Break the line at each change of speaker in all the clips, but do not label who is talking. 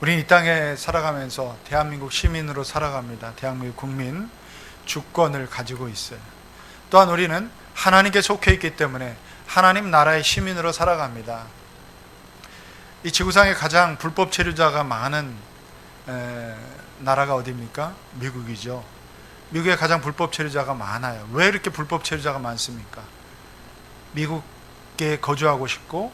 우리는 이 땅에 살아가면서 대한민국 시민으로 살아갑니다. 대한민국 국민, 주권을 가지고 있어요. 또한 우리는 하나님께 속해 있기 때문에 하나님 나라의 시민으로 살아갑니다. 이 지구상에 가장 불법 체류자가 많은 나라가 어디입니까? 미국이죠. 미국에 가장 불법 체류자가 많아요. 왜 이렇게 불법 체류자가 많습니까? 미국에 거주하고 싶고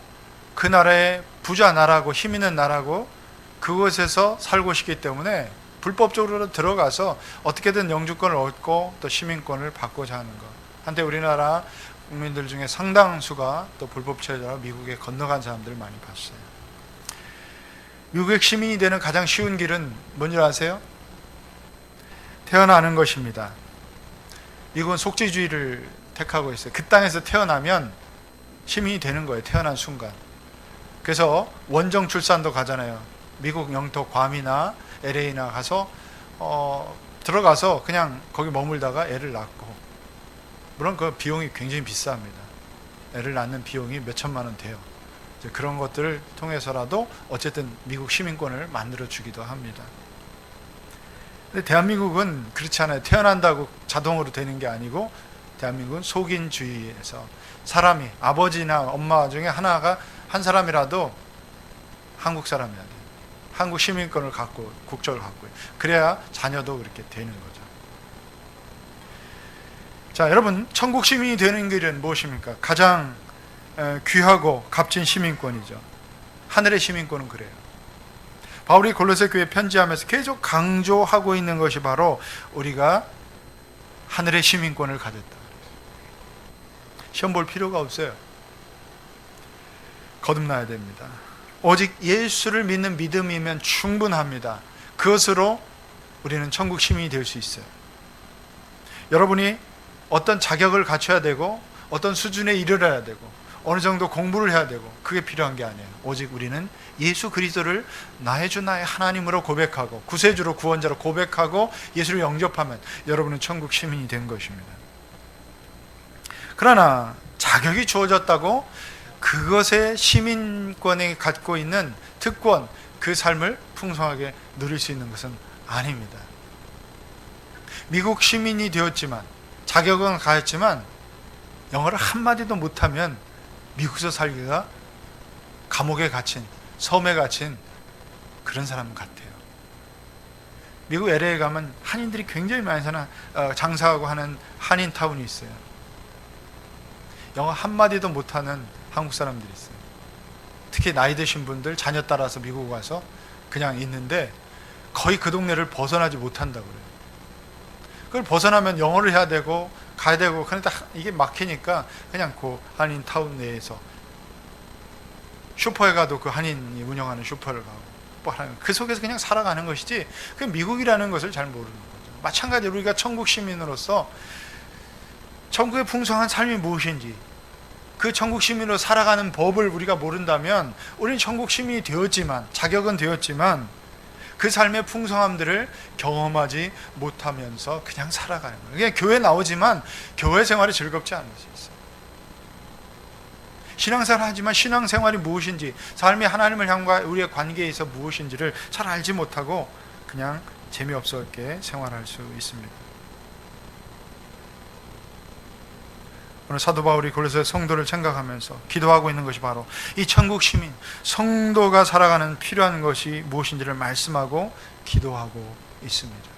그 나라의 부자 나라고 힘 있는 나라고 그곳에서 살고 싶기 때문에 불법적으로 들어가서 어떻게든 영주권을 얻고 또 시민권을 받고자 하는 것. 한때 우리나라 국민들 중에 상당수가 또 불법 체류자로 미국에 건너간 사람들을 많이 봤어요. 미국의 시민이 되는 가장 쉬운 길은 뭔지 아세요? 태어나는 것입니다. 미국은 속죄주의를 택하고 있어요. 그 땅에서 태어나면 시민이 되는 거예요. 태어난 순간. 그래서 원정 출산도 가잖아요. 미국 영토 괌이나 LA나 가서 들어가서 그냥 거기 머물다가 애를 낳고, 물론 그 비용이 굉장히 비쌉니다. 애를 낳는 비용이 몇 천만 원 돼요. 그런 것들을 통해서라도 어쨌든 미국 시민권을 만들어 주기도 합니다. 근데 대한민국은 그렇지 않아요. 태어난다고 자동으로 되는 게 아니고 대한민국은 속인주의에서 사람이 아버지나 엄마 중에 한 사람이라도 한국 사람이어야 돼요. 한국 시민권을 갖고 국적을 갖고 그래야 자녀도 그렇게 되는 거죠. 자, 여러분, 천국 시민이 되는 길은 무엇입니까? 가장 귀하고 값진 시민권이죠. 하늘의 시민권은 그래요. 바울이 골로새 교회에 편지하면서 계속 강조하고 있는 것이 바로 우리가 하늘의 시민권을 가졌다. 시험 볼 필요가 없어요. 거듭나야 됩니다. 오직 예수를 믿는 믿음이면 충분합니다. 그것으로 우리는 천국 시민이 될 수 있어요. 여러분이 어떤 자격을 갖춰야 되고 어떤 수준에 이르러야 되고 어느 정도 공부를 해야 되고 그게 필요한 게 아니에요. 오직 우리는 예수 그리스도를 나의 주 나의 하나님으로 고백하고 구세주로 구원자로 고백하고 예수를 영접하면 여러분은 천국 시민이 된 것입니다. 그러나 자격이 주어졌다고 그것의 시민권에 갖고 있는 특권, 그 삶을 풍성하게 누릴 수 있는 것은 아닙니다. 미국 시민이 되었지만 자격은 가졌지만 영어를 한마디도 못하면 미국에서 살기가 감옥에 갇힌, 섬에 갇힌 그런 사람 같아요. 미국 LA에 가면 한인들이 굉장히 많이 사는 장사하고 하는 한인타운이 있어요. 영어 한마디도 못하는 한국 사람들이 있어요. 특히 나이 드신 분들 자녀 따라서 미국 와서 그냥 있는데 거의 그 동네를 벗어나지 못한다고 그래요. 그걸 벗어나면 영어를 해야 되고 가야 되고, 그런데 이게 막히니까 그냥 그 한인타운 내에서 슈퍼에 가도 그 한인이 운영하는 슈퍼를 가고 그 속에서 그냥 살아가는 것이지 그 미국이라는 것을 잘 모르는 거죠. 마찬가지로 우리가 천국 시민으로서 천국의 풍성한 삶이 무엇인지, 그 천국 시민으로 살아가는 법을 우리가 모른다면 우리는 천국 시민이 되었지만, 자격은 되었지만 그 삶의 풍성함들을 경험하지 못하면서 그냥 살아가는 거예요. 그냥 교회 나오지만 교회 생활이 즐겁지 않을 수 있어요. 신앙생활을 하지만 신앙생활이 무엇인지, 삶이 하나님을 향과 우리의 관계에 있어 무엇인지를 잘 알지 못하고 그냥 재미없게 생활할 수 있습니다. 오늘 사도 바울이 골로새 성도를 생각하면서 기도하고 있는 것이 바로 이 천국 시민, 성도가 살아가는 필요한 것이 무엇인지를 말씀하고 기도하고 있습니다.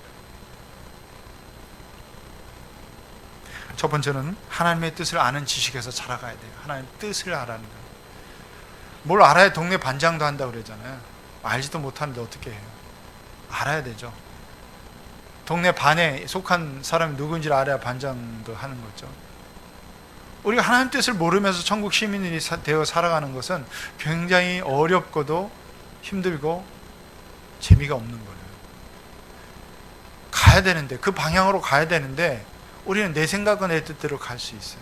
첫 번째는 하나님의 뜻을 아는 지식에서 자라가야 돼요. 하나님의 뜻을 알아는 거예요. 뭘 알아야 동네 반장도 한다고 그러잖아요. 알지도 못하는데 어떻게 해요? 알아야 되죠. 동네 반에 속한 사람이 누군지를 알아야 반장도 하는 거죠. 우리가 하나님 뜻을 모르면서 천국 시민이 되어 살아가는 것은 굉장히 어렵고도 힘들고 재미가 없는 거예요. 가야 되는데, 그 방향으로 가야 되는데 우리는 내 생각과 내 뜻대로 갈 수 있어요.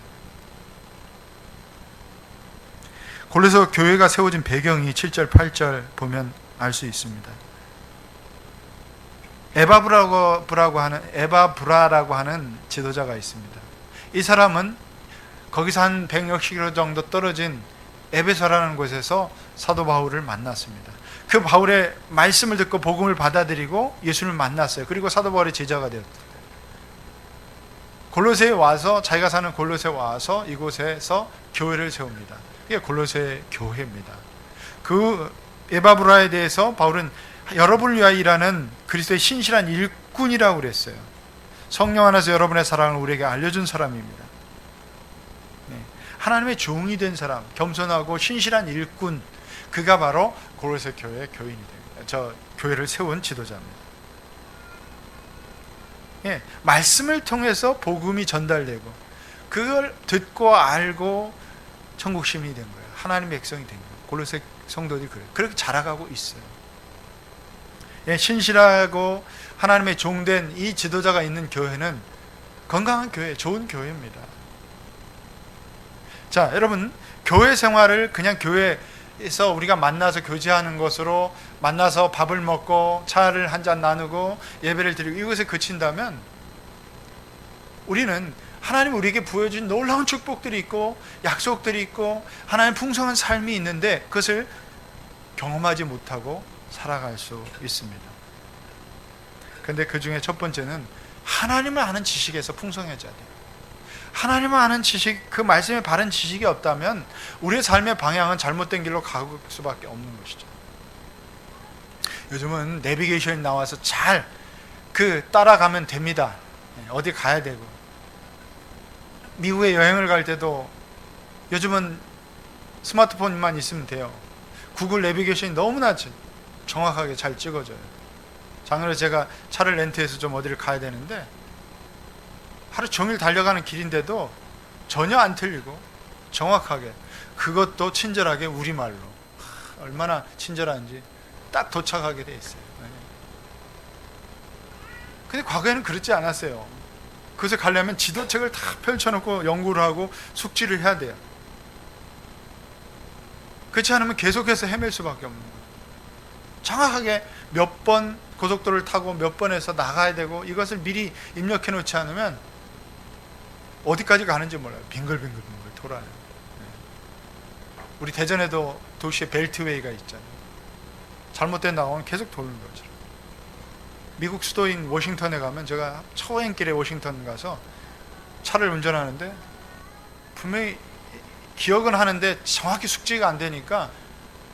골로새 교회가 세워진 배경이 7절 8절 보면 알 수 있습니다. 에바브라라고 하는 지도자가 있습니다. 이 사람은 거기서 한 160km 정도 떨어진 에베소라는 곳에서 사도 바울을 만났습니다. 그 바울의 말씀을 듣고 복음을 받아들이고 예수님을 만났어요. 그리고 사도 바울의 제자가 되었어요. 골로새에 와서, 자기가 사는 골로새에 와서 이곳에서 교회를 세웁니다. 이게 골로새 교회입니다. 그 에바브라에 대해서 바울은 여러분을 위하여 일하는 그리스도의 신실한 일꾼이라고 그랬어요. 성령 안에서 여러분의 사랑을 우리에게 알려준 사람입니다. 하나님의 종이 된 사람, 겸손하고 신실한 일꾼, 그가 바로 골로새 교회의 교인이 됩니다. 저 교회를 세운 지도자입니다. 말씀을 통해서 복음이 전달되고 그걸 듣고 알고 천국 시민이 된 거예요. 하나님의 백성이 된 거예요. 골로새 성도들이 그래요. 그렇게 자라가고 있어요. 신실하고 하나님의 종된 이 지도자가 있는 교회는 건강한 교회, 좋은 교회입니다. 자, 여러분, 교회 생활을 그냥 교회에서 우리가 만나서 교제하는 것으로, 만나서 밥을 먹고 차를 한잔 나누고 예배를 드리고 이것에 그친다면 우리는 하나님 우리에게 부여준 놀라운 축복들이 있고 약속들이 있고 하나님 풍성한 삶이 있는데 그것을 경험하지 못하고 살아갈 수 있습니다. 그런데 그 중에 첫 번째는 하나님을 아는 지식에서 풍성해져야 돼요. 하나님을 아는 지식, 그 말씀에 바른 지식이 없다면 우리의 삶의 방향은 잘못된 길로 갈 수밖에 없는 것이죠. 요즘은 내비게이션이 나와서 잘 따라가면 됩니다. 어디 가야 되고, 미국에 여행을 갈 때도 요즘은 스마트폰만 있으면 돼요. 구글 내비게이션이 너무나 정확하게 잘 찍어줘요. 작년에 제가 차를 렌트해서 좀 어디를 가야 되는데 하루 종일 달려가는 길인데도 전혀 안 틀리고 정확하게, 그것도 친절하게 우리말로, 얼마나 친절한지 딱 도착하게 돼 있어요. 근데 과거에는 그렇지 않았어요. 그래서 가려면 지도책을 다 펼쳐놓고 연구를 하고 숙지를 해야 돼요. 그렇지 않으면 계속해서 헤맬 수밖에 없는 거예요. 정확하게 몇 번 고속도로를 타고 몇 번에서 나가야 되고 이것을 미리 입력해 놓지 않으면 어디까지 가는지 몰라요. 빙글빙글 돌아요. 우리 대전에도 도시에 벨트웨이가 있잖아요. 잘못된 나오면 계속 도는 거죠. 미국 수도인 워싱턴에 가면, 제가 초행길에 워싱턴 가서 차를 운전하는데 분명히 기억은 하는데 정확히 숙지가 안 되니까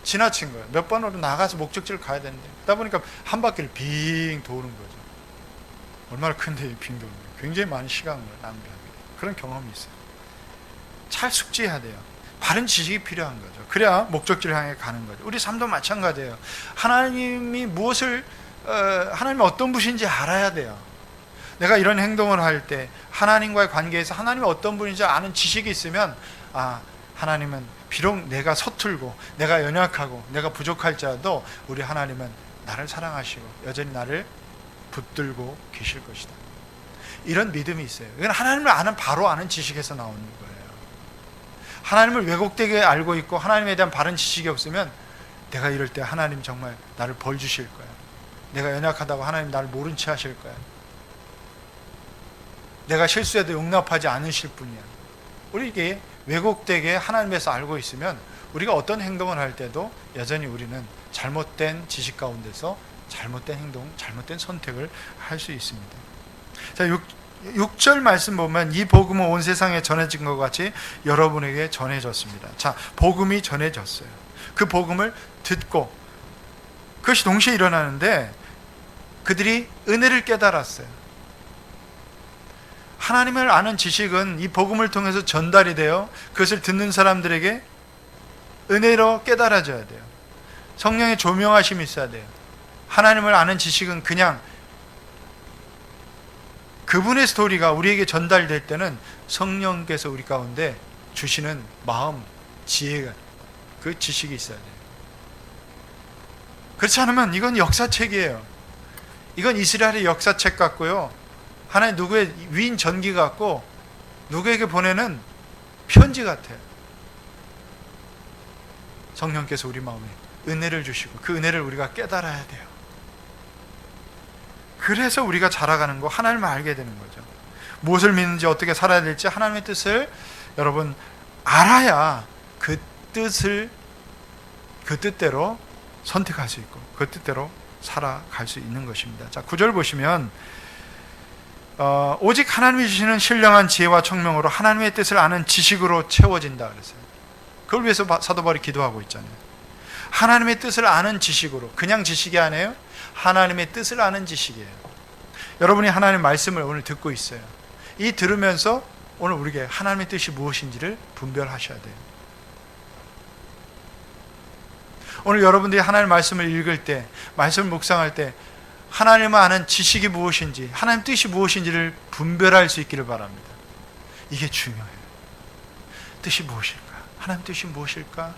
지나친 거예요. 몇 번으로 나가서 목적지를 가야 되는데, 그러다 보니까 한 바퀴를 빙 도는 거죠. 얼마나 큰데 빙 도는 거예요. 굉장히 많은 시간을 낭비합니다. 그런 경험이 있어요. 잘 숙지해야 돼요. 바른 지식이 필요한 거죠. 그래야 목적지를 향해 가는 거죠. 우리 삶도 마찬가지예요. 하나님이 무엇을, 하나님이 어떤 분인지 알아야 돼요. 내가 이런 행동을 할 때 하나님과의 관계에서 하나님이 어떤 분인지 아는 지식이 있으면, 하나님은 비록 내가 서툴고 내가 연약하고 내가 부족할지라도 우리 하나님은 나를 사랑하시고 여전히 나를 붙들고 계실 것이다. 이런 믿음이 있어요. 이건 하나님을 바로 아는 지식에서 나오는 거예요. 하나님을 왜곡되게 알고 있고 하나님에 대한 바른 지식이 없으면 내가 이럴 때 하나님 정말 나를 벌 주실 거야. 내가 연약하다고 하나님 나를 모른 채 하실 거야. 내가 실수해도 용납하지 않으실 분이야. 우리에게 왜곡되게 하나님에서 알고 있으면 우리가 어떤 행동을 할 때도 여전히 우리는 잘못된 지식 가운데서 잘못된 행동, 잘못된 선택을 할 수 있습니다. 자, 6절 말씀 보면 이 복음은 온 세상에 전해진 것 같이 여러분에게 전해졌습니다. 자, 복음이 전해졌어요. 그 복음을 듣고 그것이 동시에 일어나는데 그들이 은혜를 깨달았어요. 하나님을 아는 지식은 이 복음을 통해서 전달이 되어 그것을 듣는 사람들에게 은혜로 깨달아져야 돼요. 성령의 조명하심이 있어야 돼요. 하나님을 아는 지식은 그냥 그분의 스토리가 우리에게 전달될 때는 성령께서 우리 가운데 주시는 마음, 지혜가, 그 지식이 있어야 돼요. 그렇지 않으면 이건 역사책이에요. 이건 이스라엘의 역사책 같고요, 하나의 누구의 위인 전기 같고 누구에게 보내는 편지 같아요. 성령께서 우리 마음에 은혜를 주시고 그 은혜를 우리가 깨달아야 돼요. 그래서 우리가 자라가는 거, 하나님을 알게 되는 거죠. 무엇을 믿는지 어떻게 살아야 될지 하나님의 뜻을 여러분 알아야 그 뜻을 그 뜻대로 선택할 수 있고 그 뜻대로 살아갈 수 있는 것입니다. 자, 9절 보시면 오직 하나님이 주시는 신령한 지혜와 총명으로 하나님의 뜻을 아는 지식으로 채워진다 그랬어요. 그걸 위해서 사도 바울이 기도하고 있잖아요. 하나님의 뜻을 아는 지식으로, 그냥 지식이 아니에요. 하나님의 뜻을 아는 지식이에요. 여러분이 하나님의 말씀을 오늘 듣고 있어요. 이 들으면서 오늘 우리에게 하나님의 뜻이 무엇인지를 분별하셔야 돼요. 오늘 여러분들이 하나님의 말씀을 읽을 때, 말씀을 묵상할 때 하나님을 아는 지식이 무엇인지, 하나님 뜻이 무엇인지를 분별할 수 있기를 바랍니다. 이게 중요해요. 뜻이 무엇일까? 하나님 뜻이 무엇일까?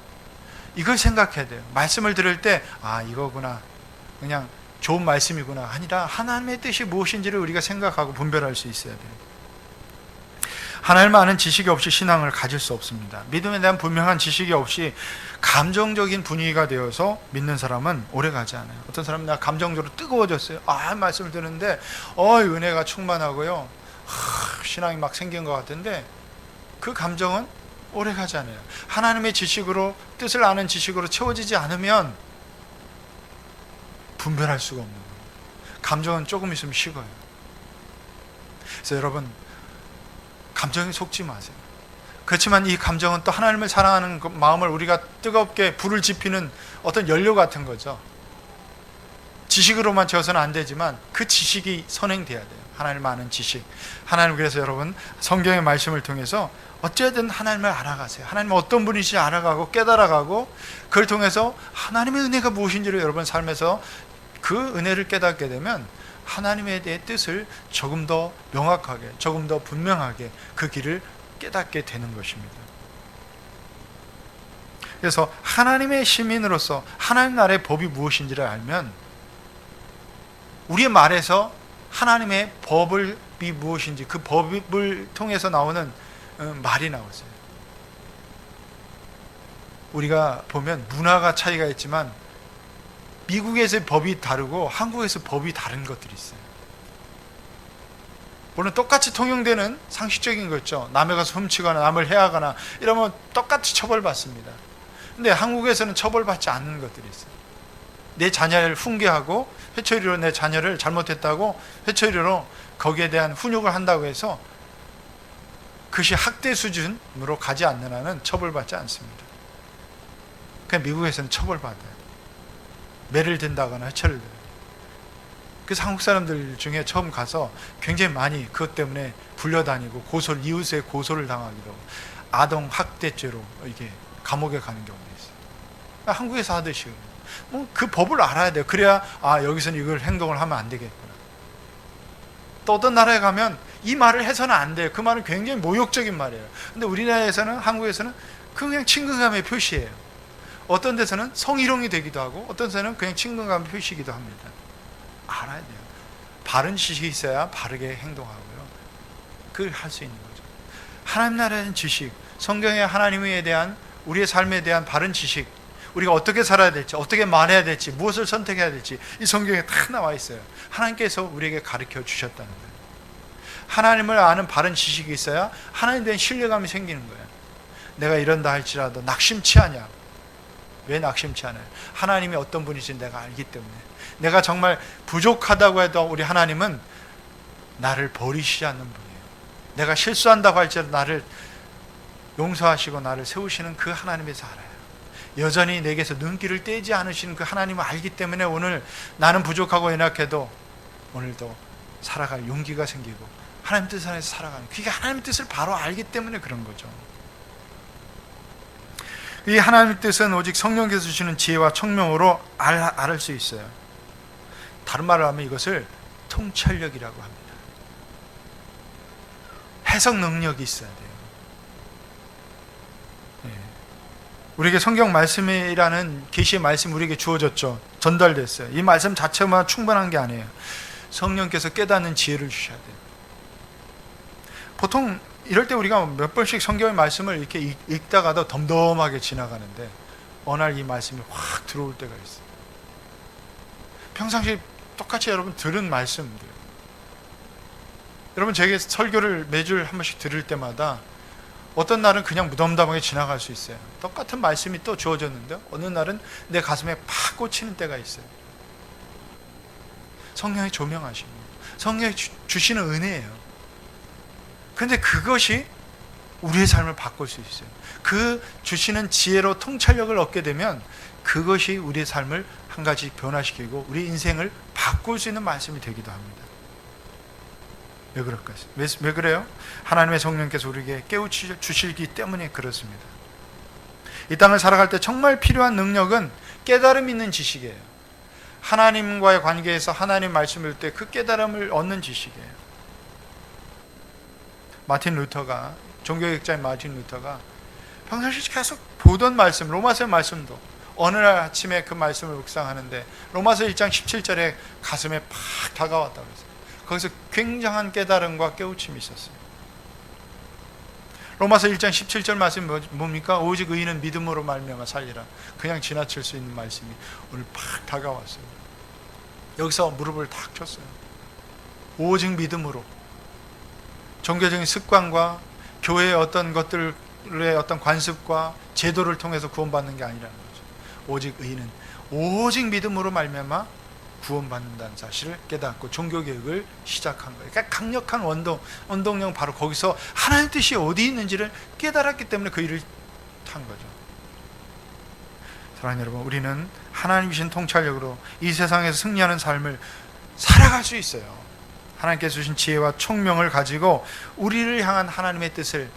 이걸 생각해야 돼요. 말씀을 들을 때 이거구나, 그냥 좋은 말씀이구나 아니라 하나님의 뜻이 무엇인지를 우리가 생각하고 분별할 수 있어야 돼요. 하나님을 아는 지식이 없이 신앙을 가질 수 없습니다. 믿음에 대한 분명한 지식이 없이 감정적인 분위기가 되어서 믿는 사람은 오래가지 않아요. 어떤 사람은 나 감정적으로 뜨거워졌어요. 말씀을 듣는데 은혜가 충만하고요, 신앙이 막 생긴 것 같은데 그 감정은 오래가지 않아요. 하나님의 지식으로, 뜻을 아는 지식으로 채워지지 않으면 분별할 수가 없는 거예요. 감정은 조금 있으면 식어요. 그래서 여러분, 감정에 속지 마세요. 그렇지만 이 감정은 또 하나님을 사랑하는 그 마음을 우리가 뜨겁게 불을 지피는 어떤 연료 같은 거죠. 지식으로만 채워서는 안 되지만 그 지식이 선행돼야 돼요. 하나님을 아는 지식. 하나님, 그래서 여러분 성경의 말씀을 통해서 어쨌든 하나님을 알아가세요. 하나님은 어떤 분이신지 알아가고 깨달아가고 그걸 통해서 하나님의 은혜가 무엇인지를 여러분 삶에서 그 은혜를 깨닫게 되면 하나님에 대해 뜻을 조금 더 명확하게, 조금 더 분명하게 그 길을 깨닫게 되는 것입니다. 그래서 하나님의 시민으로서 하나님 나라의 법이 무엇인지를 알면 우리의 말에서 하나님의 법이 무엇인지, 그 법을 통해서 나오는 말이 나오세요. 우리가 보면 문화가 차이가 있지만 미국에서의 법이 다르고 한국에서 법이 다른 것들이 있어요. 물론 똑같이 통용되는 상식적인 거 있죠. 남에 가서 훔치거나 남을 해하거나 이러면 똑같이 처벌받습니다. 근데 한국에서는 처벌받지 않는 것들이 있어요. 내 자녀를 훈계하고 회초리로 내 자녀를 잘못했다고 회초리로 거기에 대한 훈육을 한다고 해서 그것이 학대 수준으로 가지 않는 한은 처벌받지 않습니다. 그냥 미국에서는 처벌받아요. 매를 든다거나 회초리를 들어요. 그래서 한국 사람들 중에 처음 가서 굉장히 많이 그것 때문에 불려다니고 고소를, 이웃에 고소를 당하기도 하고 아동 학대죄로 이게 감옥에 가는 경우도 있어요. 한국에서 하듯이 그 법을 알아야 돼요. 그래야 여기서는 이걸 행동을 하면 안 되겠구나. 또 어떤 나라에 가면 이 말을 해서는 안 돼요. 그 말은 굉장히 모욕적인 말이에요. 근데 우리나라에서는, 한국에서는 그냥 친근감의 표시예요. 어떤 데서는 성희롱이 되기도 하고 어떤 데서는 그냥 친근감의 표시이기도 합니다. 알아야 돼요. 바른 지식이 있어야 바르게 행동하고요, 그걸 할 수 있는 거죠. 하나님 나라의 지식, 성경의 하나님에 대한, 우리의 삶에 대한 바른 지식, 우리가 어떻게 살아야 될지, 어떻게 말해야 될지, 무엇을 선택해야 될지 이 성경에 다 나와 있어요. 하나님께서 우리에게 가르쳐 주셨다는 거예요. 하나님을 아는 바른 지식이 있어야 하나님에 대한 신뢰감이 생기는 거예요. 내가 이런다 할지라도 낙심치 않냐. 왜 낙심치 않아요? 하나님이 어떤 분이신지 내가 알기 때문에. 내가 정말 부족하다고 해도 우리 하나님은 나를 버리시지 않는 분이에요. 내가 실수한다고 할지라도 나를 용서하시고 나를 세우시는 그 하나님에서 알아요. 여전히 내게서 눈길을 떼지 않으시는 그 하나님을 알기 때문에 오늘 나는 부족하고 연약해도 오늘도 살아갈 용기가 생기고 하나님 뜻 안에서 살아가는, 그게 하나님 뜻을 바로 알기 때문에 그런 거죠. 이 하나님의 뜻은 오직 성령께서 주시는 지혜와 총명으로 알 수 있어요. 다른 말로 하면 이것을 통찰력이라고 합니다. 해석 능력이 있어야 돼요. 우리에게 성경 말씀이라는 계시의 말씀이 우리에게 주어졌죠. 전달됐어요. 이 말씀 자체만 충분한 게 아니에요. 성령께서 깨닫는 지혜를 주셔야 돼요. 보통 이럴 때 우리가 몇 번씩 성경의 말씀을 이렇게 읽다가도 덤덤하게 지나가는데 어느 날 이 말씀이 확 들어올 때가 있어요. 평상시 똑같이 여러분 들은 말씀들, 여러분 제게 설교를 매주 한 번씩 들을 때마다 어떤 날은 그냥 무덤덤하게 지나갈 수 있어요. 똑같은 말씀이 또 주어졌는데 어느 날은 내 가슴에 팍 꽂히는 때가 있어요. 성령의 조명하심이, 성령이 주시는 은혜예요. 그런데 그것이 우리의 삶을 바꿀 수 있어요. 그 주시는 지혜로 통찰력을 얻게 되면 그것이 우리의 삶을 한 가지 변화시키고 우리 인생을 바꿀 수 있는 말씀이 되기도 합니다. 왜 그럴까요? 왜 그래요? 하나님의 성령께서 우리에게 깨우치시기 때문에 그렇습니다. 이 땅을 살아갈 때 정말 필요한 능력은 깨달음 있는 지식이에요. 하나님과의 관계에서 하나님 말씀을 볼 때 그 깨달음을 얻는 지식이에요. 마틴 루터가, 종교개혁자인 마틴 루터가 평상시 계속 보던 말씀, 로마서의 말씀도 어느 날 아침에 그 말씀을 묵상하는데 로마서 1장 17절에 가슴에 팍 다가왔다고 했어요. 거기서 굉장한 깨달음과 깨우침이 있었어요. 로마서 1장 17절 말씀이 뭡니까? 오직 의인은 믿음으로 말미암아 살리라. 그냥 지나칠 수 있는 말씀이 오늘 팍 다가왔어요. 여기서 무릎을 탁 쳤어요. 오직 믿음으로. 종교적인 습관과 교회의 어떤 것들의 어떤 관습과 제도를 통해서 구원받는 게 아니라는 거죠. 오직 의인은 오직 믿음으로 말미암아 구원받는다는 사실을 깨닫고 종교개혁을 시작한 거예요. 그러니까 강력한 원동력 바로 거기서 하나님 뜻이 어디 있는지를 깨달았기 때문에 그 일을 한 거죠. 사랑하는 여러분, 우리는 하나님 주신 통찰력으로 이 세상에서 승리하는 삶을 살아갈 수 있어요. 하나님께서 주신 지혜와 총명을 가지고 우리를 향한 하나님의 뜻을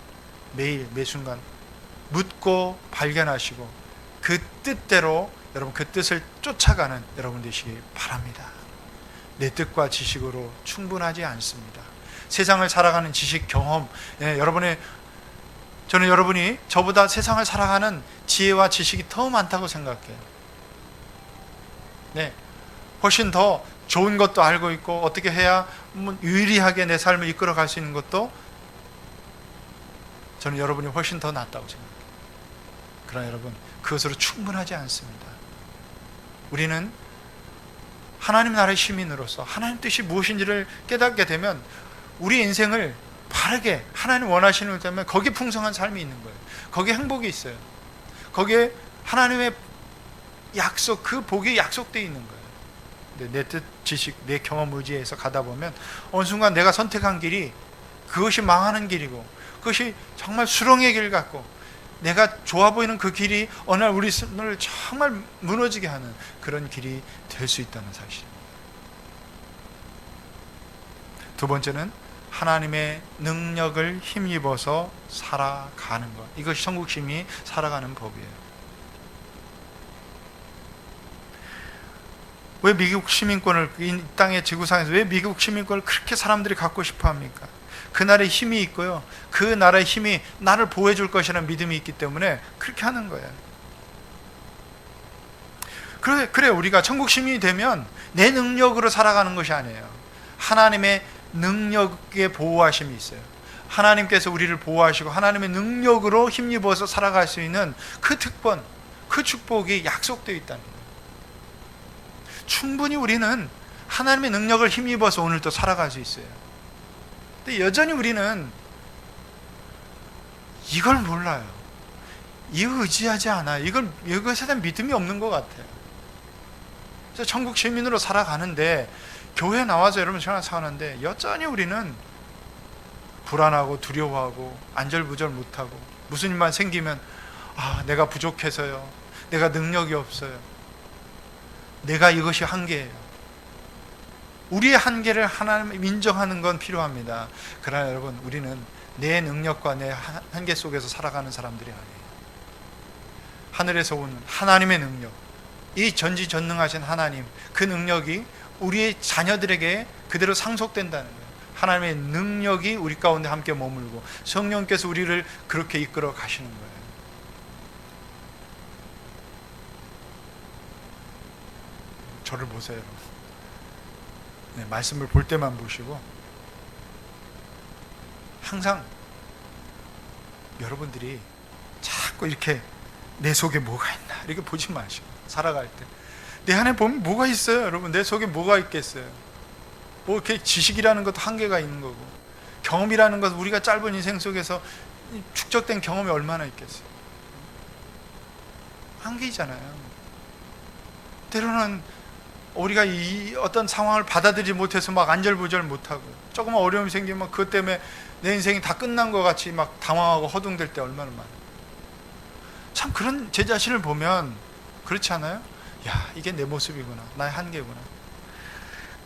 매일 매순간 묻고 발견하시고 그 뜻대로 여러분 그 뜻을 쫓아가는 여러분 되시기 바랍니다. 내 뜻과 지식으로 충분하지 않습니다. 세상을 살아가는 지식, 경험, 저는 여러분이 저보다 세상을 살아가는 지혜와 지식이 더 많다고 생각해요. 네, 훨씬 더 좋은 것도 알고 있고 어떻게 해야 유리하게 내 삶을 이끌어갈 수 있는 것도 저는 여러분이 훨씬 더 낫다고 생각해요. 그러나 여러분, 그것으로 충분하지 않습니다. 우리는 하나님 나라의 시민으로서 하나님 뜻이 무엇인지를 깨닫게 되면 우리 인생을 바르게 하나님 원하시는 것 때문에 거기에 풍성한 삶이 있는 거예요. 거기에 행복이 있어요. 거기에 하나님의 약속, 그 복이 약속되어 있는 거예요. 내 뜻, 지식, 내 경험, 의지에서 가다 보면 어느 순간 내가 선택한 길이 그것이 망하는 길이고 그것이 정말 수렁의 길 같고 내가 좋아 보이는 그 길이 어느 날 우리 삶을 정말 무너지게 하는 그런 길이 될 수 있다는 사실입니다. 두 번째는 하나님의 능력을 힘입어서 살아가는 것. 이것이 천국심이 살아가는 법이에요. 왜 미국 시민권을, 이 땅의 지구상에서 왜 미국 시민권을 그렇게 사람들이 갖고 싶어 합니까? 그 나라의 힘이 있고요. 그 나라의 힘이 나를 보호해 줄 것이라는 믿음이 있기 때문에 그렇게 하는 거예요. 그래 우리가 천국 시민이 되면 내 능력으로 살아가는 것이 아니에요. 하나님의 능력의 보호하심이 있어요. 하나님께서 우리를 보호하시고 하나님의 능력으로 힘입어서 살아갈 수 있는 그 특권, 그 축복이 약속되어 있다는 거예요. 충분히 우리는 하나님의 능력을 힘입어서 오늘도 살아갈 수 있어요. 근데 여전히 우리는 이걸 몰라요. 이거 의지하지 않아요. 이것에 대한 믿음이 없는 것 같아요. 그래서 천국 시민으로 살아가는데 교회 나와서 여러분 생활 사는데 여전히 우리는 불안하고 두려워하고 안절부절 못하고 무슨 일만 생기면 내가 부족해서요. 내가 능력이 없어요. 내가 이것이 한계예요. 우리의 한계를 하나님 인정하는 건 필요합니다. 그러나 여러분, 우리는 내 능력과 내 한계 속에서 살아가는 사람들이 아니에요. 하늘에서 오는 하나님의 능력, 이 전지전능하신 하나님, 그 능력이 우리의 자녀들에게 그대로 상속된다는 거예요. 하나님의 능력이 우리 가운데 함께 머물고 성령께서 우리를 그렇게 이끌어 가시는 거예요. 저를 보세요. 네, 말씀을 볼 때만 보시고 항상 여러분들이 자꾸 이렇게 내 속에 뭐가 있나 이렇게 보지 마시고 살아갈 때 내 안에 보면 뭐가 있어요. 여러분, 내 속에 뭐가 있겠어요. 뭐 이렇게 지식이라는 것도 한계가 있는 거고 경험이라는 것은 우리가 짧은 인생 속에서 축적된 경험이 얼마나 있겠어요? 한계잖아요. 때로는 우리가 이 어떤 상황을 받아들이지 못해서 막 안절부절 못하고, 조금만 어려움이 생기면 그것 때문에 내 인생이 다 끝난 것 같이 막 당황하고 허둥댈 때 얼마나 많아요. 참 그런 제 자신을 보면 그렇지 않아요? 야, 이게 내 모습이구나, 나의 한계구나.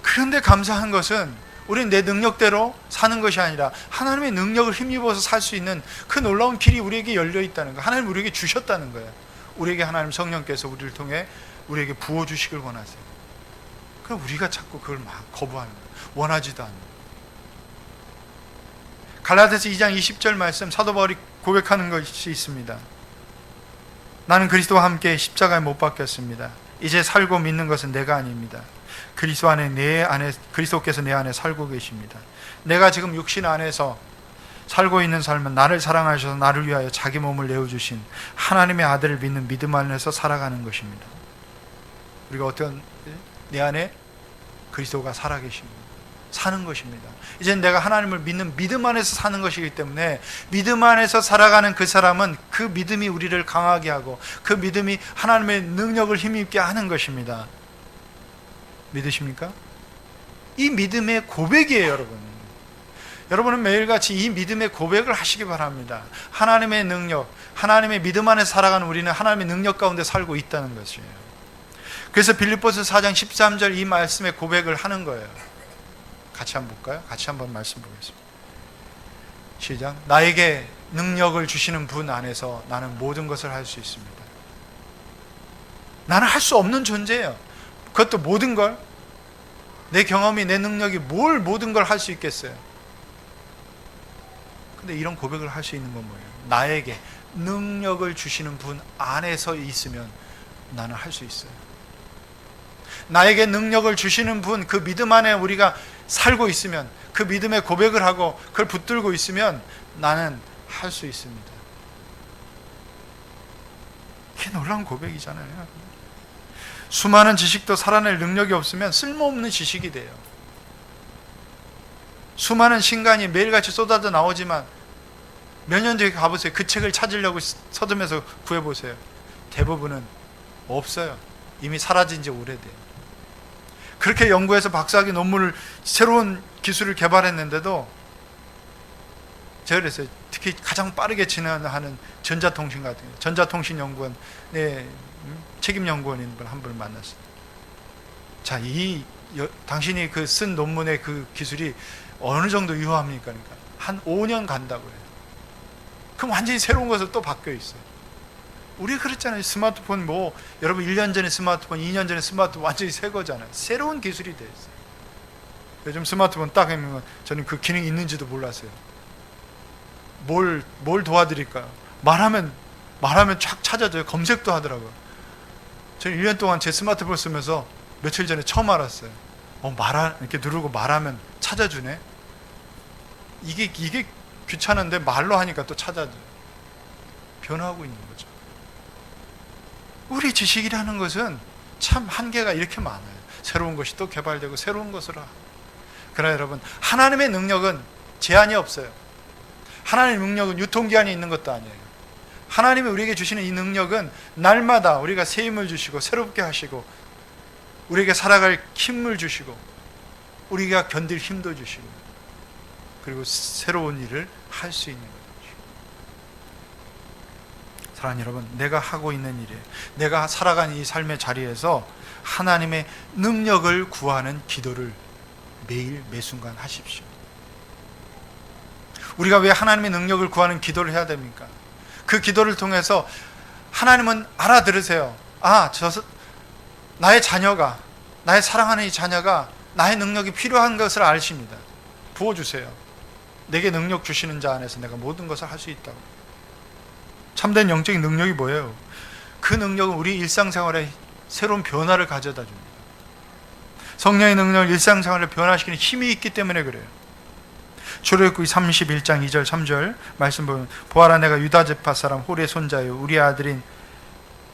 그런데 감사한 것은 우리는 내 능력대로 사는 것이 아니라 하나님의 능력을 힘입어서 살 수 있는 그 놀라운 길이 우리에게 열려 있다는 거, 하나님 우리에게 주셨다는 거예요. 우리에게 하나님 성령께서 우리를 통해 우리에게 부어주시길 원하세요. 그럼 우리가 자꾸 그걸 막 거부하는 거예요. 원하지도 않는 거예요. 갈라디아서 2장 20절 말씀, 사도 바울이 고백하는 것이 있습니다. 나는 그리스도와 함께 십자가에 못 박혔습니다. 이제 살고 믿는 것은 내가 아닙니다. 그리스도께서 내 안에 살고 계십니다. 내가 지금 육신 안에서 살고 있는 삶은 나를 사랑하셔서 나를 위하여 자기 몸을 내어주신 하나님의 아들을 믿는 믿음 안에서 살아가는 것입니다. 우리가 어떤, 내 안에 그리스도가 살아계십니다. 사는 것입니다. 이제는 내가 하나님을 믿는 믿음 안에서 사는 것이기 때문에 믿음 안에서 살아가는 그 사람은 그 믿음이 우리를 강하게 하고 그 믿음이 하나님의 능력을 힘입게 하는 것입니다. 믿으십니까? 이 믿음의 고백이에요, 여러분. 여러분은 매일같이 이 믿음의 고백을 하시기 바랍니다. 하나님의 능력, 하나님의 믿음 안에 살아가는 우리는 하나님의 능력 가운데 살고 있다는 것이에요. 그래서 빌립보서 4장 13절 이 말씀의 고백을 하는 거예요. 같이 한번 볼까요? 같이 한번 말씀 보겠습니다. 시작. 나에게 능력을 주시는 분 안에서 나는 모든 것을 할 수 있습니다. 나는 할 수 없는 존재예요. 그것도 모든 걸, 내 경험이, 내 능력이 뭘 모든 걸 할 수 있겠어요? 근데 이런 고백을 할 수 있는 건 뭐예요? 나에게 능력을 주시는 분 안에서 있으면 나는 할 수 있어요. 나에게 능력을 주시는 분, 그 믿음 안에 우리가 살고 있으면, 그 믿음의 고백을 하고 그걸 붙들고 있으면 나는 할 수 있습니다. 이게 놀라운 고백이잖아요. 수많은 지식도 살아낼 능력이 없으면 쓸모없는 지식이 돼요. 수많은 신간이 매일같이 쏟아져 나오지만 몇 년 뒤에 가보세요. 그 책을 찾으려고 서점에서 구해보세요. 대부분은 없어요. 이미 사라진 지 오래돼요. 그렇게 연구해서 박사학위 논문을, 새로운 기술을 개발했는데도 제가 그랬어요. 특히 가장 빠르게 진화하는 전자통신 같은 거, 전자통신연구원의 책임연구원인 분 한 분을 만났어요. 자, 당신이 그 쓴 논문의 그 기술이 어느 정도 유효합니까? 그러니까 한 5년 간다고 해요. 그럼 완전히 새로운 것으로 또 바뀌어 있어요. 우리 그랬잖아요. 스마트폰 여러분 1년 전에 스마트폰, 2년 전에 스마트폰 완전히 새 거잖아요. 새로운 기술이 돼 있어요. 요즘 스마트폰 딱 하면 저는 그 기능이 있는지도 몰랐어요. 뭘 도와드릴까요? 말하면 쫙 찾아줘요. 검색도 하더라고요. 저는 1년 동안 제 스마트폰 쓰면서 며칠 전에 처음 알았어요. 이렇게 누르고 말하면 찾아주네. 이게 귀찮은데 말로 하니까 또 찾아줘요. 변화하고 있는 거죠. 우리 지식이라는 것은 참 한계가 이렇게 많아요. 새로운 것이 또 개발되고 새로운 것으로. 그러나 여러분, 하나님의 능력은 제한이 없어요. 하나님의 능력은 유통기한이 있는 것도 아니에요. 하나님이 우리에게 주시는 이 능력은 날마다 우리가 새 힘을 주시고 새롭게 하시고 우리에게 살아갈 힘을 주시고 우리가 견딜 힘도 주시고 그리고 새로운 일을 할 수 있는 거죠. 사랑하는 여러분, 내가 하고 있는 일에, 내가 살아가는 이 삶의 자리에서 하나님의 능력을 구하는 기도를 매일 매순간 하십시오. 우리가 왜 하나님의 능력을 구하는 기도를 해야 됩니까? 그 기도를 통해서 하나님은 알아들으세요. 나의 자녀가, 나의 사랑하는 이 자녀가 나의 능력이 필요한 것을 아십니다. 부어주세요. 내게 능력 주시는 자 안에서 내가 모든 것을 할 수 있다고. 참된 영적인 능력이 뭐예요? 그 능력은 우리 일상생활에 새로운 변화를 가져다 줍니다. 성령의 능력을 일상생활을 변화시키는 힘이 있기 때문에 그래요. 출애굽기 31장 2절 3절 말씀 보면, 보아라, 내가 유다 지파 사람 홀의 손자요 우리 아들인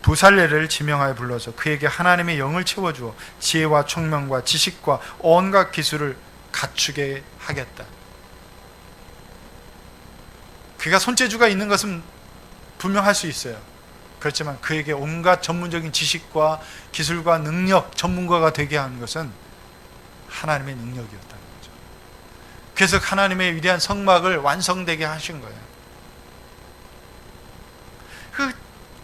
부살레를 지명하여 불러서 그에게 하나님의 영을 채워주어 지혜와 총명과 지식과 온갖 기술을 갖추게 하겠다. 그가 손재주가 있는 것은 분명할 수 있어요. 그렇지만 그에게 온갖 전문적인 지식과 기술과 능력, 전문가가 되게 한 것은 하나님의 능력이었다는 거죠. 그래서 하나님의 위대한 성막을 완성되게 하신 거예요.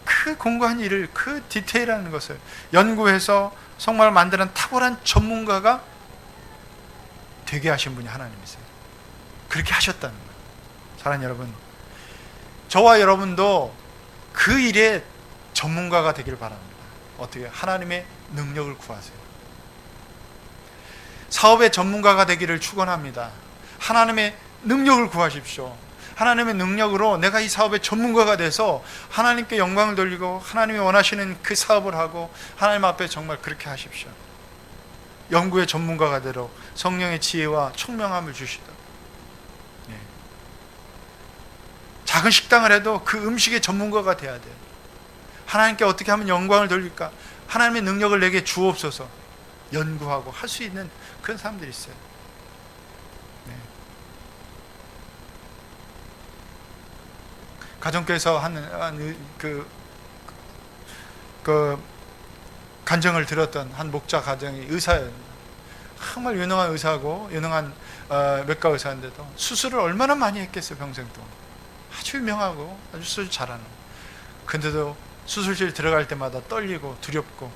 그 공고한 일을, 그 디테일한 것을 연구해서 성막을 만드는 탁월한 전문가가 되게 하신 분이 하나님이세요. 그렇게 하셨다는 거예요. 사랑하는 여러분, 저와 여러분도 그 일에 전문가가 되길 바랍니다. 어떻게? 하나님의 능력을 구하세요. 사업의 전문가가 되기를 축원합니다. 하나님의 능력을 구하십시오. 하나님의 능력으로 내가 이 사업의 전문가가 돼서 하나님께 영광을 돌리고 하나님이 원하시는 그 사업을 하고 하나님 앞에 정말 그렇게 하십시오. 연구의 전문가가 되도록 성령의 지혜와 총명함을 주시도록. 예. 작은 식당을 해도 그 음식의 전문가가 돼야 돼요. 하나님께 어떻게 하면 영광을 돌릴까? 하나님의 능력을 내게 주옵소서. 연구하고 할 수 있는 그런 사람들이 있어요. 네. 가정교회에서 간증을 들었던 한 목자 가정이 의사예요. 정말 유능한 의사고 유능한 외과 의사인데도 수술을 얼마나 많이 했겠어요. 평생 동안 아주 유명하고 아주 수술 잘하는. 근데도 수술실 들어갈 때마다 떨리고 두렵고,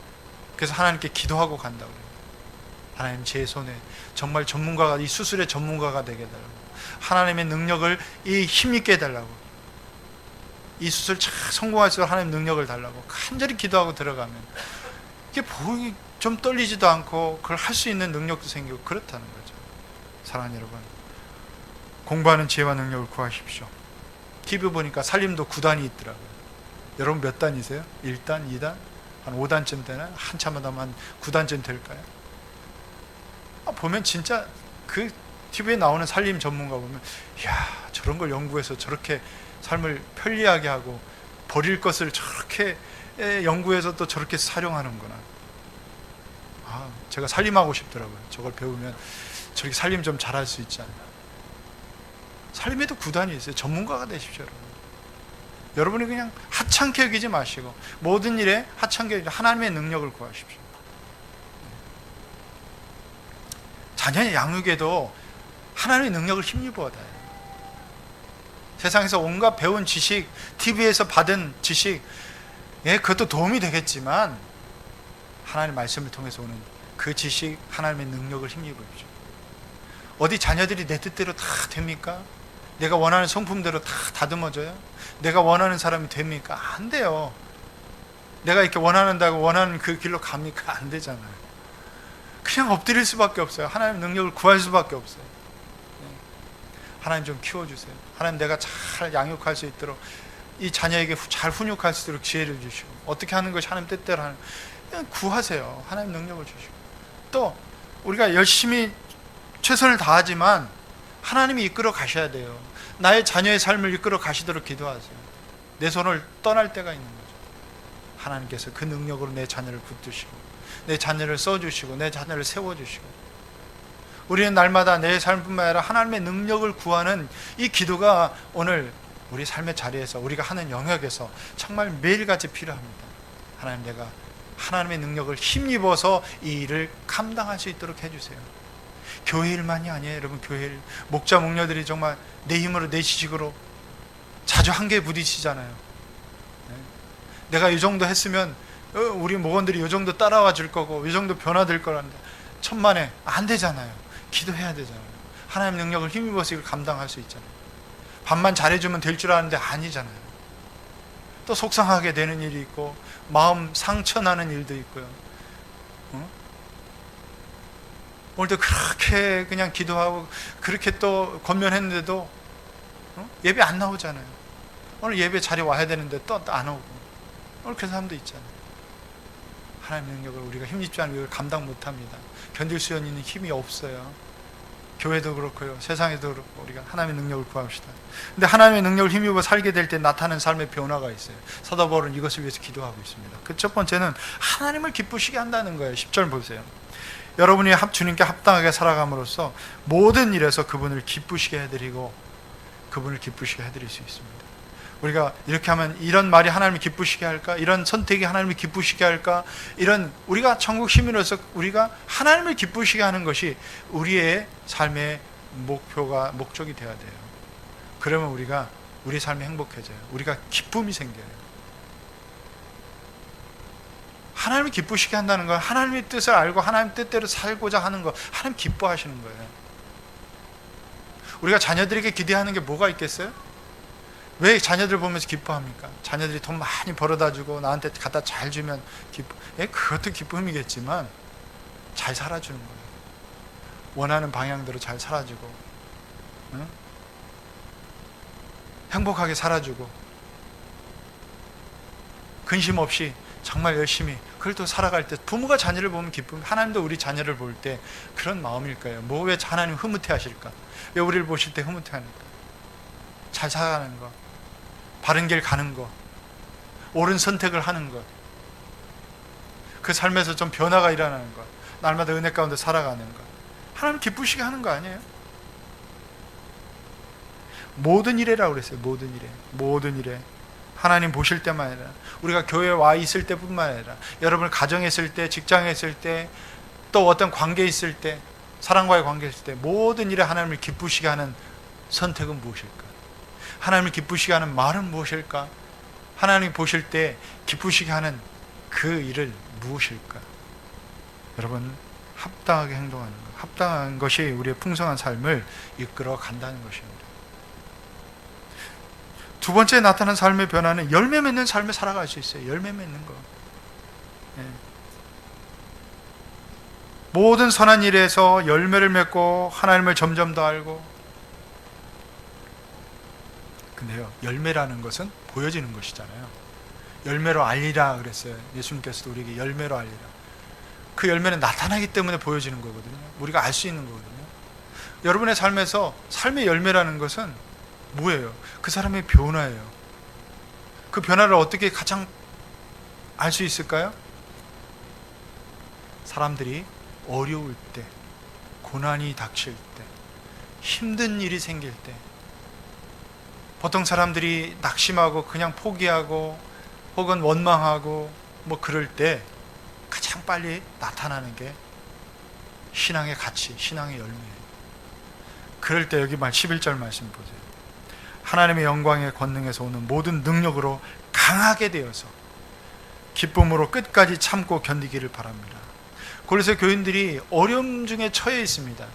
그래서 하나님께 기도하고 간다고 해요. 하나님, 제 손에 정말 전문가가, 이 수술의 전문가가 되게 해달라고, 하나님의 능력을 이 힘있게 해달라고, 이 수술 잘 성공할 수 있도록 하나님 능력을 달라고 간절히 기도하고 들어가면 이게 보기 좀 떨리지도 않고 그걸 할 수 있는 능력도 생기고 그렇다는 거죠. 사랑하는 여러분, 공부하는 지혜와 능력을 구하십시오. TV 보니까 살림도 9단이 있더라고요. 여러분 몇 단이세요? 1단, 2단? 한 5단쯤 되나요? 한참 하다 한 9단쯤 될까요? 보면 진짜 그 TV에 나오는 살림 전문가 보면, 이야, 저런 걸 연구해서 저렇게 삶을 편리하게 하고 버릴 것을 저렇게 연구해서 또 저렇게 사용하는구나. 제가 살림하고 싶더라고요. 저걸 배우면 저렇게 살림 좀 잘할 수 있지 않나. 살림에도 9단이 있어요. 전문가가 되십시오, 여러분. 여러분이 그냥 하찮게 여기지 마시고 모든 일에 하찮게 여기지, 하나님의 능력을 구하십시오. 자녀의 양육에도 하나님의 능력을 힘입어야 돼요. 세상에서 온갖 배운 지식, TV에서 받은 지식, 그것도 도움이 되겠지만 하나님의 말씀을 통해서 오는 그 지식, 하나님의 능력을 힘입으십시오. 어디 자녀들이 내 뜻대로 다 됩니까? 내가 원하는 성품대로 다 다듬어져요? 내가 원하는 사람이 됩니까? 안 돼요. 내가 이렇게 원하는다고 원하는 그 길로 갑니까? 안 되잖아요. 그냥 엎드릴 수밖에 없어요. 하나님의 능력을 구할 수밖에 없어요. 하나님 좀 키워주세요. 하나님, 내가 잘 양육할 수 있도록, 이 자녀에게 잘 훈육할 수 있도록 지혜를 주시고, 어떻게 하는 것이 하나님 뜻대로 하는, 그냥 구하세요. 하나님 능력을 주시고. 또 우리가 열심히 최선을 다하지만 하나님이 이끌어 가셔야 돼요. 나의 자녀의 삶을 이끌어 가시도록 기도하세요. 내 손을 떠날 때가 있는 거죠. 하나님께서 그 능력으로 내 자녀를 붙드시고, 내 자녀를 써주시고, 내 자녀를 세워주시고, 우리는 날마다 내 삶뿐만 아니라 하나님의 능력을 구하는 이 기도가 오늘 우리 삶의 자리에서, 우리가 하는 영역에서 정말 매일같이 필요합니다. 하나님, 내가 하나님의 능력을 힘입어서 이 일을 감당할 수 있도록 해주세요. 교회 일만이 아니에요, 여러분. 교회 일, 목자 목녀들이 정말 내 힘으로, 내 지식으로 자주 한계에 부딪히잖아요. 내가 이 정도 했으면 우리 목원들이 이 정도 따라와 줄 거고 이 정도 변화될 거라는데 천만에 안 되잖아요. 기도해야 되잖아요. 하나님의 능력을 힘입어서 이걸 감당할 수 있잖아요. 밥만 잘해주면 될 줄 아는데 아니잖아요. 또 속상하게 되는 일이 있고 마음 상처나는 일도 있고요. 오늘도 그렇게 그냥 기도하고 그렇게 또 권면했는데도 예배 안 나오잖아요. 오늘 예배 자리 와야 되는데 또 안 오고, 오늘 그런 사람도 있잖아요. 하나님의 능력을 우리가 힘입지 않으면 이걸 감당 못합니다. 견딜 수 있는 힘이 없어요. 교회도 그렇고요, 세상에도 그렇고 우리가 하나님의 능력을 구합시다. 근데 하나님의 능력을 힘입어 살게 될 때 나타나는 삶의 변화가 있어요. 사도 바울은 이것을 위해서 기도하고 있습니다. 그 첫 번째는 하나님을 기쁘시게 한다는 거예요. 10절 보세요. 여러분이 주님께 합당하게 살아감으로써 모든 일에서 그분을 기쁘시게 해드리고 그분을 기쁘시게 해드릴 수 있습니다. 우리가 이렇게 하면 이런 말이 하나님을 기쁘시게 할까? 이런 선택이 하나님을 기쁘시게 할까? 이런 우리가 천국 시민으로서 우리가 하나님을 기쁘시게 하는 것이 우리의 삶의 목적이 되어야 돼요. 그러면 우리가 우리 삶이 행복해져요. 우리가 기쁨이 생겨요. 하나님을 기쁘시게 한다는 건 하나님의 뜻을 알고 하나님 뜻대로 살고자 하는 거, 하나님 기뻐하시는 거예요. 우리가 자녀들에게 기대하는 게 뭐가 있겠어요? 왜 자녀들 보면서 기뻐합니까? 자녀들이 돈 많이 벌어다 주고 나한테 갖다 잘 주면 기뻐. 그것도 기쁨이겠지만 잘 살아주는 거예요. 원하는 방향대로 잘 살아주고, 응? 행복하게 살아주고, 근심 없이 정말 열심히 그걸 또 살아갈 때 부모가 자녀를 보면 기쁨. 하나님도 우리 자녀를 볼 때 그런 마음일 거예요. 뭐 왜 하나님 흐뭇해 하실까? 왜 우리를 보실 때 흐뭇해 하는가? 잘 살아가는 거, 바른 길 가는 거, 옳은 선택을 하는 것, 그 삶에서 좀 변화가 일어나는 것, 날마다 은혜 가운데 살아가는 것, 하나님 기쁘시게 하는 거 아니에요? 모든 일에라고 그랬어요. 모든 일에 하나님 보실 때만 아니라, 우리가 교회에 와 있을 때뿐만 아니라 여러분을 가정에 있을 때, 직장에 있을 때, 또 어떤 관계에 있을 때, 사랑과의 관계에 있을 때 모든 일에 하나님을 기쁘시게 하는 선택은 무엇일까? 하나님을 기쁘시게 하는 말은 무엇일까? 하나님이 보실 때 기쁘시게 하는 그 일을 무엇일까? 여러분, 합당하게 행동하는 것, 합당한 것이 우리의 풍성한 삶을 이끌어 간다는 것입니다. 두 번째 나타난 삶의 변화는 열매 맺는 삶을 살아갈 수 있어요. 열매 맺는 거. 모든 선한 일에서 열매를 맺고 하나님을 점점 더 알고. 근데요, 열매라는 것은 보여지는 것이잖아요. 열매로 알리라 그랬어요. 예수님께서도 우리에게 열매로 알리라. 그 열매는 나타나기 때문에 보여지는 거거든요. 우리가 알 수 있는 거거든요. 여러분의 삶에서 삶의 열매라는 것은 뭐예요? 그 사람의 변화예요. 그 변화를 어떻게 가장 알 수 있을까요? 사람들이 어려울 때, 고난이 닥칠 때, 힘든 일이 생길 때, 보통 사람들이 낙심하고 그냥 포기하고 혹은 원망하고 뭐 그럴 때 가장 빨리 나타나는 게 신앙의 가치, 신앙의 열매예요. 그럴 때 여기 11절 말씀 보세요. 하나님의 영광의 권능에서 오는 모든 능력으로 강하게 되어서 기쁨으로 끝까지 참고 견디기를 바랍니다. 골로새 교인들이 어려움 중에 처해 있습니다.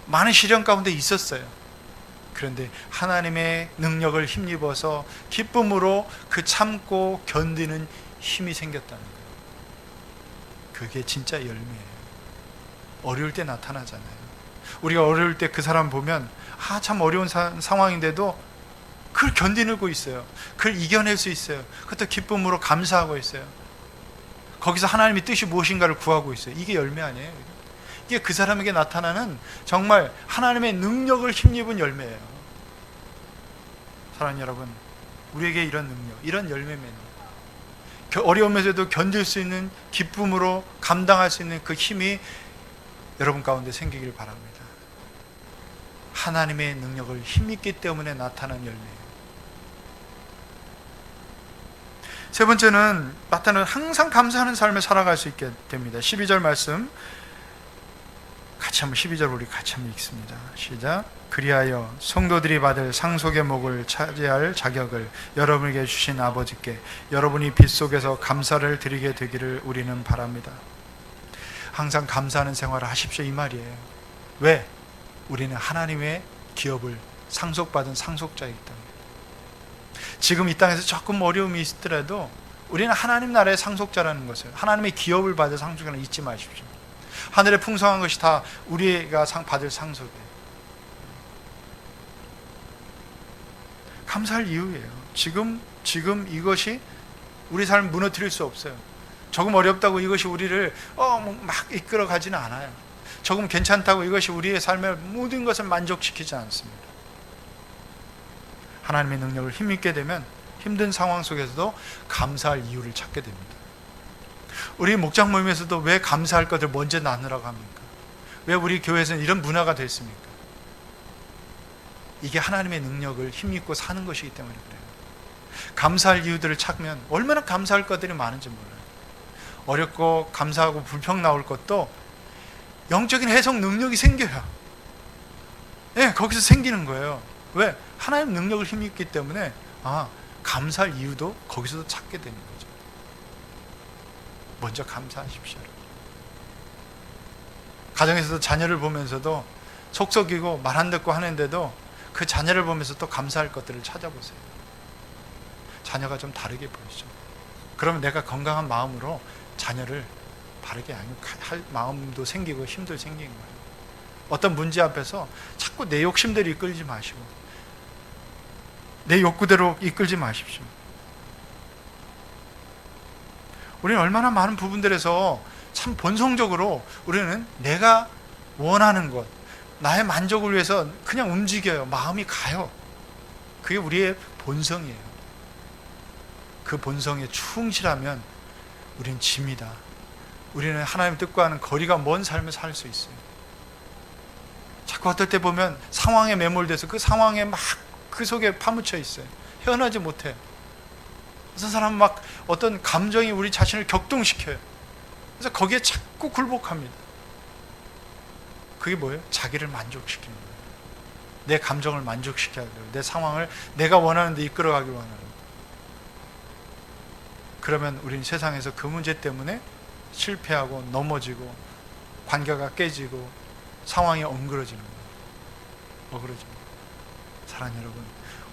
많은 시련 가운데 있었어요. 그런데 하나님의 능력을 힘입어서 기쁨으로 그 참고 견디는 힘이 생겼다는 거예요. 그게 진짜 열매예요. 어려울 때 나타나잖아요. 우리가 어려울 때 그 사람 보면 참 어려운 상황인데도 그걸 견디고 있어요. 그걸 이겨낼 수 있어요. 그것도 기쁨으로 감사하고 있어요. 거기서 하나님의 뜻이 무엇인가를 구하고 있어요. 이게 열매 아니에요? 이게 그 사람에게 나타나는 정말 하나님의 능력을 힘입은 열매예요. 사랑하는 여러분, 우리에게 이런 능력, 이런 열매면 어려움에서도 견딜 수 있는, 기쁨으로 감당할 수 있는 그 힘이 여러분 가운데 생기길 바랍니다. 하나님의 능력을 힘입기 때문에 나타난 열매예요. 세 번째는 나타나는 항상 감사하는 삶을 살아갈 수 있게 됩니다. 12절 말씀 같이 한번 12절 우리 같이 한번 읽습니다. 시작. 그리하여 성도들이 받을 상속의 목을 차지할 자격을 여러분에게 주신 아버지께 여러분이 빛 속에서 감사를 드리게 되기를 우리는 바랍니다. 항상 감사하는 생활을 하십시오, 이 말이에요. 왜? 우리는 하나님의 기업을 상속받은 상속자이기 때문에. 지금 이 땅에서 조금 어려움이 있더라도 우리는 하나님 나라의 상속자라는 것을, 하나님의 기업을 받을 상속자는 잊지 마십시오. 하늘의 풍성한 것이 다 우리가 받을 상속이에요. 감사할 이유예요. 지금 이것이 우리 삶을 무너뜨릴 수 없어요. 조금 어렵다고 이것이 우리를 막 이끌어 가지는 않아요. 조금 괜찮다고 이것이 우리의 삶의 모든 것을 만족시키지 않습니다. 하나님의 능력을 힘입게 되면 힘든 상황 속에서도 감사할 이유를 찾게 됩니다. 우리 목장 모임에서도 왜 감사할 것을 먼저 나누라고 합니까? 왜 우리 교회에서는 이런 문화가 됐습니까? 이게 하나님의 능력을 힘입고 사는 것이기 때문에 그래요. 감사할 이유들을 찾으면 얼마나 감사할 것들이 많은지 몰라요. 어렵고 감사하고 불평 나올 것도 영적인 해석 능력이 생겨요. 예, 거기서 생기는 거예요. 왜? 하나님 능력을 힘입기 때문에 감사할 이유도 거기서도 찾게 되는 거죠. 먼저 감사하십시오. 가정에서도 자녀를 보면서도 속썩이고 말 안 듣고 하는데도 그 자녀를 보면서 또 감사할 것들을 찾아보세요. 자녀가 좀 다르게 보이죠. 그러면 내가 건강한 마음으로 자녀를 바르게 할 마음도 생기고 힘도 생기는 거예요. 어떤 문제 앞에서 자꾸 내 욕심대로 이끌지 마시고 내 욕구대로 이끌지 마십시오. 우리는 얼마나 많은 부분들에서 참 본성적으로 우리는 내가 원하는 것, 나의 만족을 위해서 그냥 움직여요. 마음이 가요. 그게 우리의 본성이에요. 그 본성에 충실하면 우리는 집니다. 우리는 하나님 뜻과는 거리가 먼 삶을 살 수 있어요. 자꾸 어떨 때 보면 상황에 매몰돼서 그 상황에 막 그 속에 파묻혀 있어요. 헤어나지 못해요. 어떤 사람은 막 어떤 감정이 우리 자신을 격동시켜요. 그래서 거기에 자꾸 굴복합니다. 그게 뭐예요? 자기를 만족시키는 거예요. 내 감정을 만족시켜야 돼요. 내 상황을 내가 원하는 데 이끌어가길 원하는 거예요. 그러면 우리는 세상에서 그 문제 때문에 실패하고 넘어지고 관계가 깨지고 상황이 엉그러지는 거예요. 엉그러지는 거예요. 사랑하는 여러분,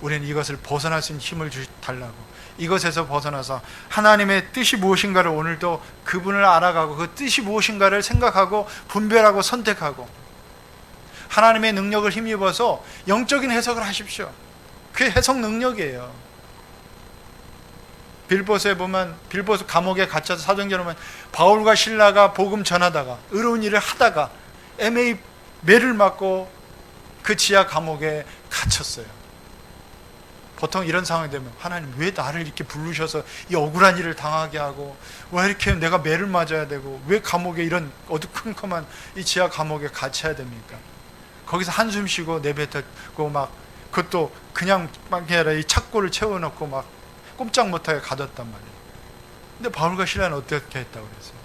우리는 이것을 벗어날 수 있는 힘을 달라고, 이것에서 벗어나서 하나님의 뜻이 무엇인가를 오늘도 그분을 알아가고 그 뜻이 무엇인가를 생각하고 분별하고 선택하고 하나님의 능력을 힘입어서 영적인 해석을 하십시오. 그게 해석 능력이에요. 빌보스에 보면 빌보스 감옥에 갇혀서 사도행전에 보면 바울과 실라가 복음 전하다가 의로운 일을 하다가 MA 매를 맞고 그 지하 감옥에 갇혔어요. 보통 이런 상황이 되면 하나님 왜 나를 이렇게 부르셔서 이 억울한 일을 당하게 하고 왜 이렇게 내가 매를 맞아야 되고 왜 감옥에 이런 어두컴컴한 이 지하 감옥에 갇혀야 됩니까? 거기서 한숨 쉬고 내뱉었고 막 그것도 그냥 막 아니라 이 착고를 채워놓고 막 꼼짝 못하게 가뒀단 말이에요. 근데 바울과 실라는 어떻게 했다고 그랬어요?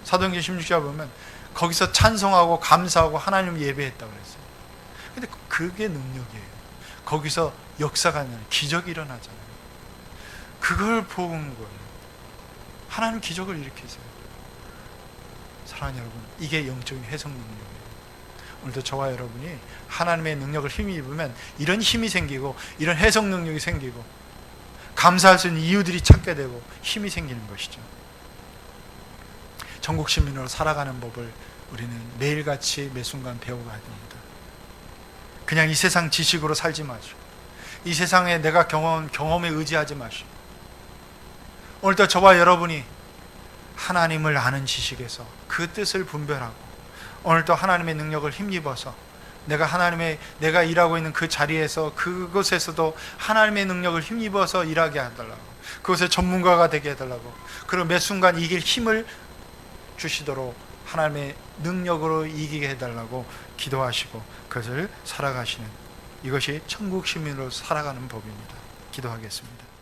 사도행전 16장 보면 거기서 찬송하고 감사하고 하나님 예배했다고 그랬어요. 근데 그게 능력이에요. 거기서 역사가 아니라 기적이 일어나잖아요. 그걸 보는 거예요. 하나님 기적을 일으키세요. 사랑하는 여러분, 이게 영적인 해석 능력이에요. 오늘도 저와 여러분이 하나님의 능력을 힘입으면 이런 힘이 생기고 이런 해석 능력이 생기고 감사할 수 있는 이유들이 찾게 되고 힘이 생기는 것이죠. 전국 시민으로 살아가는 법을 우리는 매일같이 매 순간 배워가야 됩니다. 그냥 이 세상 지식으로 살지 마시고 이 세상에 내가 경험에 의지하지 마시고 오늘도 저와 여러분이 하나님을 아는 지식에서 그 뜻을 분별하고 오늘도 하나님의 능력을 힘입어서 내가 일하고 있는 그 자리에서 그곳에서도 하나님의 능력을 힘입어서 일하게 해달라고, 그곳의 전문가가 되게 해달라고, 그리고 매 순간 이길 힘을 주시도록 하나님의 능력으로 이기게 해달라고 기도하시고 그것을 살아가시는, 이것이 천국 시민으로 살아가는 법입니다. 기도하겠습니다.